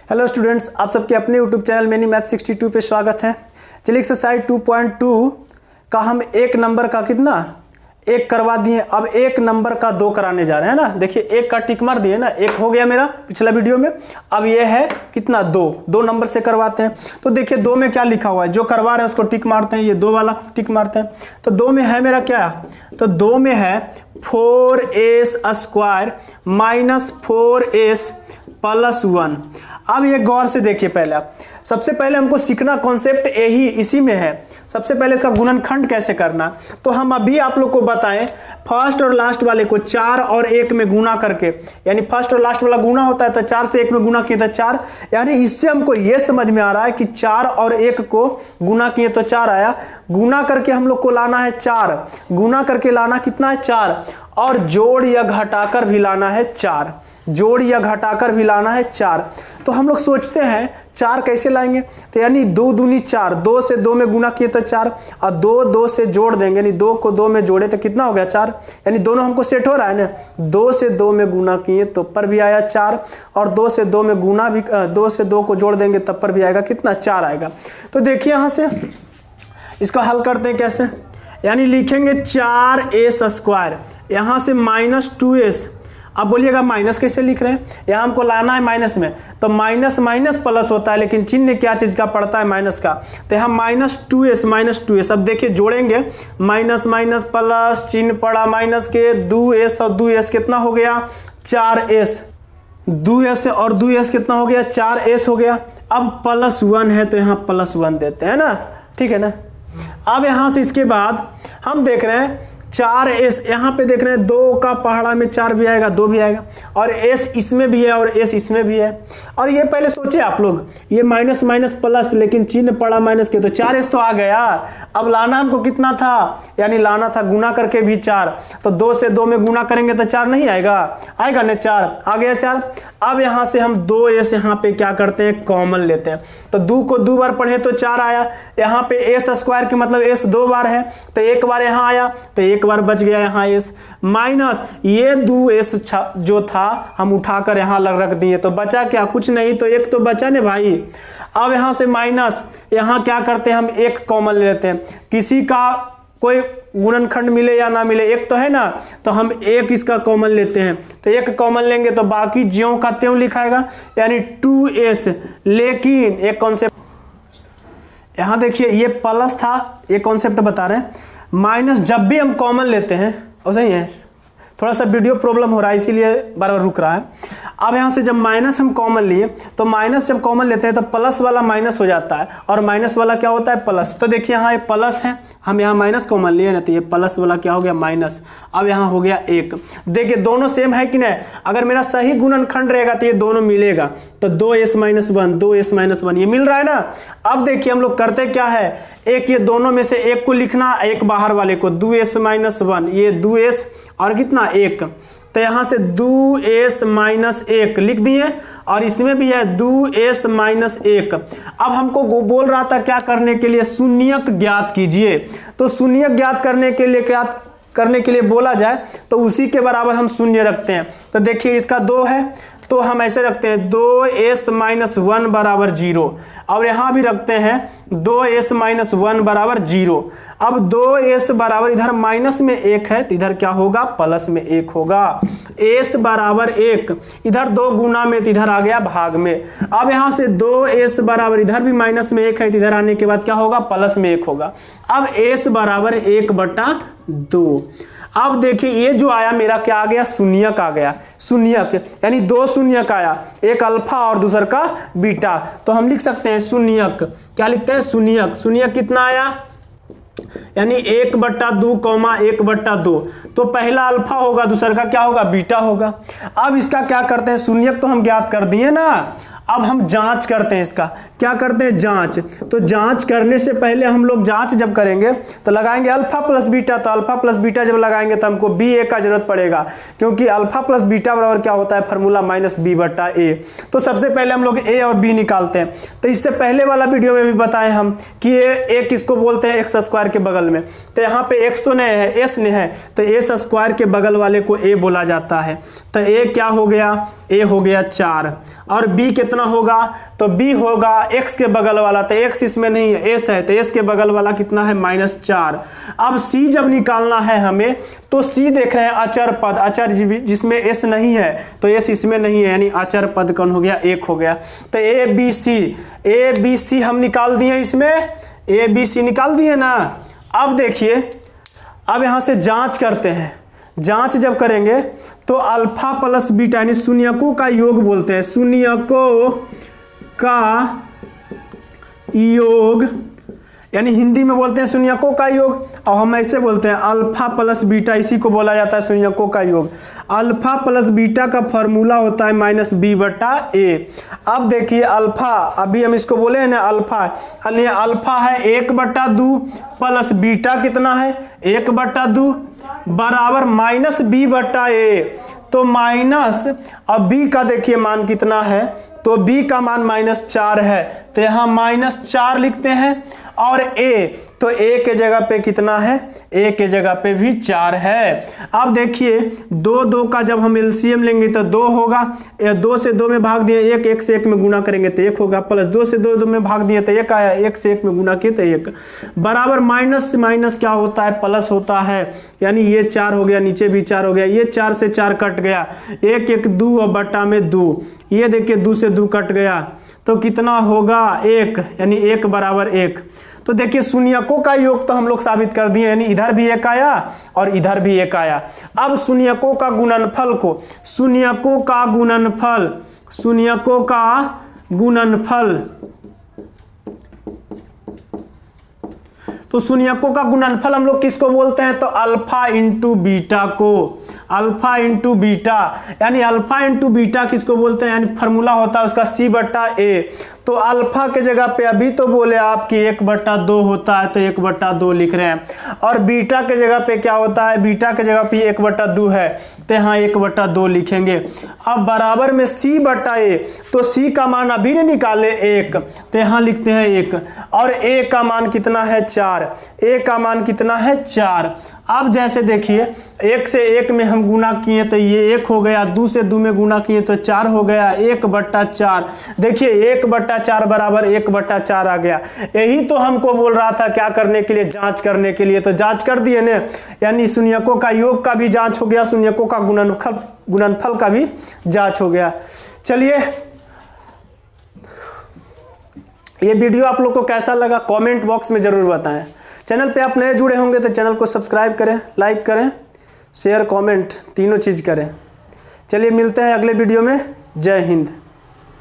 Hello students, आप सबके अपने यूट्यूब चैनल मैनी मैथ 62 पे स्वागत है। चलिए एक्सरसाइज 2.2 का हम एक नंबर का कितना एक करवा दिए, अब एक नंबर का दो कराने जा रहे हैं ना। देखिए एक का टिक मार दिए ना, एक हो गया मेरा पिछला वीडियो में। अब ये है कितना दो नंबर से करवाते हैं। तो देखिए दो में क्या लिखा हुआ है, जो करवा रहे हैं उसको टिक मारते हैं, ये दो वाला टिक मारते हैं। तो दो में है मेरा क्या, तो दो में है 4s square minus 4s plus 1। अब ये गौर से देखिए, पहले आप सबसे पहले हमको सीखना कॉन्सेप्ट यही इसी में है। सबसे पहले इसका गुणनखंड कैसे करना, तो हम अभी आप लोग को बताएं फर्स्ट और लास्ट वाले को 4 और 1 में गुना करके, यानी फर्स्ट और लास्ट वाला गुना होता है तो 4 से 1 में गुना किए तो 4, यानी इससे हमको ये समझ में आ रहा है कि 4 और 1 को गुना किए तो 4 आया। गुना करके हम लोग को लाना है 4, गुना करके लाना कितना है 4, और जोड़ या घटाकर भी लाना है 4, जोड़ या घटाकर भी लाना है 4। तो हम लोग सोचते हैं 4 कैसे लाएंगे, तो यानी 2 दूनी 4, 2 से 2 में गुना किए तो 4, और 2 से जोड़ देंगे, यानी 2 को 2 में जोड़े तो कितना हो गया 4, यानी दोनों हमको सेट हो रहा है ना। 2 से 2 में गुना किए तो पर भी आया 4, और 2 से 2 में गुना भी 2 से 2 को जोड़ देंगे तब पर भी आएगा कितना 4 आएगा। तो देखिए यहाँ से इसको हल करते हैं कैसे, यानी लिखेंगे 4s स्क्वायर, यहाँ से माइनस 2s। अब बोलिएगा माइनस कैसे लिख रहे हैं, यहाँ हमको लाना है माइनस में, तो माइनस माइनस प्लस होता है, लेकिन चिन्ह क्या चीज़ का पड़ता है, माइनस का। तो यहाँ माइनस 2s। अब देखिए जोड़ेंगे, माइनस माइनस प्लस, चिन्ह पड़ा माइनस के, 2s और 2s कितना हो गया 4s, 2s और 2s कितना हो गया 4s हो गया। अब प्लस 1 है तो यहाँ प्लस 1 देते हैं ना, ठीक है ना। अब यहाँ से इसके बाद हम देख रहे हैं 4s, यहाँ पे देख रहे हैं 2 का पहाड़ा में 4 भी आएगा, 2 भी आएगा, और s इसमें भी है और s इसमें भी है। और ये पहले सोचे आप लोग, ये माइनस माइनस प्लस, लेकिन चिन्ह पड़ा माइनस के, तो 4s तो आ गया। अब लाना हमको कितना था, यानी लाना था गुना करके भी 4, तो 2 से 2 में गुना करेंगे तो 4 नहीं आएगा, आएगा ना 4, आ गया 4। अब यहाँ से हम 2s यहाँ पे क्या करते हैं कॉमन लेते हैं, तो 2 को 2 बार पढ़े तो 4 आया। यहाँ पे s स्क्वायर की मतलब s 2 बार है, तो 1 बार यहाँ आया, तो 1 बार बच गया यहाँ s, माइनस ये 2s जो था हम उठाकर यहाँ रख दिए, तो बचा क्या, कुछ नहीं, तो 1 तो बचा ने भाई। अब यहाँ से माइनस, यहाँ क्या करते हैं हम 1 कॉमन ले लेते हैं, किसी का कोई गुणनखंड मिले या ना मिले, 1 तो है ना, तो हम 1 इसका कॉमन लेते हैं, तो 1 कॉमन लेंगे तो बाकी ज्यों का त्यों लिखाएगा, यानी 2s। लेकिन एक कॉन्सेप्ट यहाँ देखिए, ये प्लस था, ये कॉन्सेप्ट बता रहे हैं, माइनस जब भी हम कॉमन लेते हैं, और सही है, थोड़ा सा वीडियो प्रॉब्लम हो रहा है इसीलिए बार बार रुक रहा है। अब यहाँ से जब माइनस हम कॉमन लिए, तो माइनस जब कॉमन लेते हैं तो प्लस वाला माइनस हो जाता है, और माइनस वाला क्या होता है प्लस। तो देखिए यहाँ ये प्लस है, हम यहाँ माइनस कॉमन लिए ना, तो ये प्लस वाला क्या हो गया माइनस। अब यहाँ हो गया 1। देखिए दोनों सेम है कि नहीं, अगर मेरा सही गुणनखंड रहेगा तो ये दोनों मिलेगा, तो 2s माइनस 1, 2s माइनस 1 ये मिल रहा है ना। अब देखिए हम लोग करते क्या है, एक ये दोनों में से एक को लिखना, एक बाहर वाले को, 2s माइनस 1, ये 2s और कितना 1, तो यहाँ से 2s माइनस 1 लिख दिए, और इसमें भी है 2s माइनस 1। अब हमको बोल रहा था क्या करने के लिए, शून्यक ज्ञात कीजिए। तो शून्यक ज्ञात करने के लिए बोला जाए तो उसी के बराबर हम शून्य रखते हैं। तो देखिए इसका 2 है, तो हम ऐसे रखते हैं 2s माइनस 1 बराबर 0, और यहाँ भी रखते हैं 2s माइनस 1 बराबर 0। अब 2s बराबर इधर माइनस में 1 है, तो इधर क्या होगा प्लस में 1 होगा, s बराबर 1, इधर 2 गुना में, तो इधर आ गया भाग में। अब यहाँ से 2s बराबर इधर भी माइनस में 1 है, तो इधर आने के बाद क्या होगा प्लस में 1 होगा। अब s बराबर 1/2। अब देखिए ये जो आया मेरा क्या आ गया, शून्यक आ गया, शून्यक यानी 2 शून्यक आया, एक अल्फा और दूसर का बीटा। तो हम लिख सकते हैं शून्यक, क्या लिखते हैं शून्यक। शून्यक कितना आया, यानी 1/2 कौमा 1/2, तो पहला अल्फा होगा, दूसर का क्या होगा बीटा होगा। अब इसका क्या करते हैं, शून्यक तो हम ज्ञात कर दिए ना, अब हम जांच करते हैं, इसका क्या करते हैं जांच। तो जांच करने से पहले हम लोग जांच जब करेंगे तो लगाएंगे अल्फा प्लस बीटा, तो अल्फा प्लस बीटा जब लगाएंगे तो हमको ba का जरूरत पड़ेगा, क्योंकि अल्फा प्लस बीटा बराबर क्या होता है फार्मूला माइनस b/a। तो सबसे पहले हम लोग a और b निकालते हैं। तो इससे पहले वाला वीडियो में भी बताए हम कि a किसको बोलते हैं, एक्स स्क्वायर के बगल में। तो यहाँ पे x तो नहीं है, s नहीं है, तो s स्क्वायर के बगल वाले को a बोला जाता है। तो a क्या हो गया, a हो गया 4, और b कितना कितना होगा, तो b होगा x के बगल वाला, तो x इसमें नहीं है, s है, तो s के बगल वाला कितना है -4। अब c जब निकालना है हमें, तो c देख रहे हैं अचर पद, अचर जिसमें s नहीं है तो s इसमें नहीं है, यानी अचर पद कौन हो गया, 1 हो गया। तो a b c हम निकाल दिए, इसमें a b c निकाल दिए ना। अब देखिए, अब यहां से जांच करते हैं। जांच जब करेंगे तो अल्फा प्लस बीटा यानी शून्यकों का योग बोलते हैं, शून्यकों का योग, यानी हिंदी में बोलते हैं शून्यकों का योग, और हम ऐसे बोलते हैं अल्फा प्लस बीटा, इसी को बोला जाता है शून्यकों का योग। अल्फा प्लस बीटा का फॉर्मूला होता है -b/a। अब देखिए अल्फा, अभी हम इसको बोले हैं ना अल्फा, यानी अल्फा है 1/2 प्लस बीटा कितना है 1/2 बराबर -b/a। तो माइनस, अब b का देखिए मान कितना है, तो b का मान -4 है, तो यहाँ -4 लिखते हैं। और a, तो a के जगह पे कितना है, a के जगह पे भी 4 है। अब देखिए 2 का जब हम एलसीएम लेंगे तो 2 होगा, 2 से 2 में भाग दिए 1, 1 से 1 में गुना करेंगे तो 1 होगा, प्लस 2 से 2 में भाग दिए तो 1 आया, 1 से 1 में गुना किए तो 1 बराबर माइनस से माइनस क्या होता है, प्लस होता है, यानी ये 4 हो गया, नीचे भी 4 हो गया, ये 4 से 4 कट गया, 1 1 2 और बटा में 2, ये देखिए 2 से 2 कट गया, तो कितना होगा 1, यानी 1 बराबर 1। तो देखिए शून्यकों का योग तो हम लोग साबित कर दिए, यानी इधर भी 1 आया और इधर भी 1 आया। अब शून्यकों का गुणनफल को, शून्यकों का गुणनफल, शून्यकों का गुणनफल, तो शून्यकों का गुणनफल हम लोग किसको बोलते हैं, तो अल्फा इंटू बीटा को, अल्फा इंटू बीटा, यानी अल्फा इंटू बीटा किसको बोलते हैं, यानी फॉर्मूला होता है उसका c/a। तो अल्फा के जगह पे अभी तो बोले आप कि 1/2 होता है, तो 1/2 लिख रहे हैं, और बीटा के जगह पे क्या होता है, बीटा के जगह पे 1/2 है, तो यहाँ 1/2 लिखेंगे। अब बराबर में c/a, तो c का मान अभी नहीं निकाले 1, तो यहाँ लिखते हैं 1, और a का मान कितना है 4, a का मान कितना है 4। अब जैसे देखिए 1 से 1 में हम गुना किए तो ये 1 हो गया, 2 से 2 में गुना किए तो 4 हो गया, 1/4। देखिए 1/4 बराबर 1/4 आ गया। यही तो हमको बोल रहा था क्या करने के लिए, जांच करने के लिए, तो जांच कर दिए ना, यानी शून्यकों का योग का भी जांच हो गया, शून्यकों का गुणनफल का भी जांच हो गया। चलिए, ये वीडियो आप लोग को कैसा लगा कमेंट बॉक्स में जरूर बताएं। चैनल पे आप नए जुड़े होंगे तो चैनल को सब्सक्राइब करें, लाइक करें, शेयर कमेंट तीनों चीज़ करें। चलिए मिलते हैं अगले वीडियो में। जय हिंद।